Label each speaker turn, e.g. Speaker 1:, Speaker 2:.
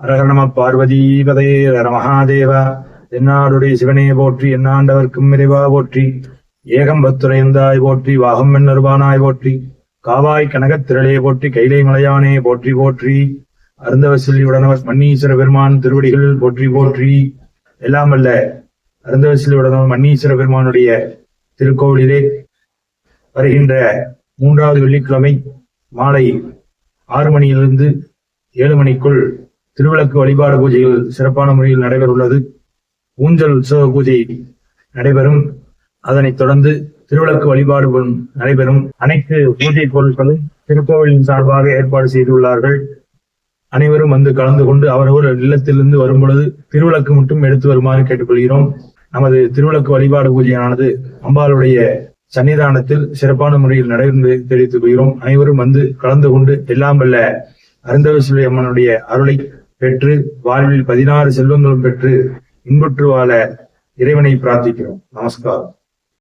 Speaker 1: அரஹர நம பார்வதீபதே ஹர மகாதேவா. என்னாடுடைய சிவனே போற்றி, என்னாண்டவர்க்கும் இறைவா போற்றி. ஏகம்பத்துரையந்தாய் போற்றி, வாகம் வெண்ணருபானாய் போற்றி. காவாய் கனகத் திரளே போற்றி, கைலை மலையானே போற்றி போற்றி. அருந்தவசல்லி உடனவர் மன்னீஸ்வர பெருமான் திருவடிகள் போற்றி போற்றி. எல்லாம் அல்ல அருந்தவசல்லி உடனவர் மன்னீஸ்வர பெருமானுடைய திருக்கோவிலிலே வருகின்ற 3வது வெள்ளிக்கிழமை மாலை 6 மணியிலிருந்து 7 மணிக்குள் திருவிளக்கு வழிபாடு பூஜைகள் சிறப்பான முறையில் நடைபெறவுள்ளது. ஊஞ்சல் உற்சவ பூஜை நடைபெறும். அதனைத் தொடர்ந்து திருவிளக்கு வழிபாடு நடைபெறும். அனைத்து பூஜை பொருட்களும் திருக்கோவிலின் சார்பாக ஏற்பாடு செய்துள்ளார்கள். அனைவரும் வந்து கலந்து கொண்டு அவரவர் இல்லத்திலிருந்து வரும் பொழுது திருவிளக்கு மட்டும் எடுத்து வருமாறு கேட்டுக்கொள்கிறோம். நமது திருவிளக்கு வழிபாடு பூஜையானது அம்பாளுடைய சன்னிதானத்தில் சிறப்பான முறையில் நடைபெறுவதை தெரிவித்துக் கொள்கிறோம். அனைவரும் வந்து கலந்து கொண்டு எல்லாம் வல்ல அருந்தவசல்லி அம்மனுடைய அருளை பெற்று வாழ்வில் 16 செல்வங்களும் பெற்று இன்புற்று வாழ இறைவனை பிரார்த்திக்கிறோம். நமஸ்காரம்.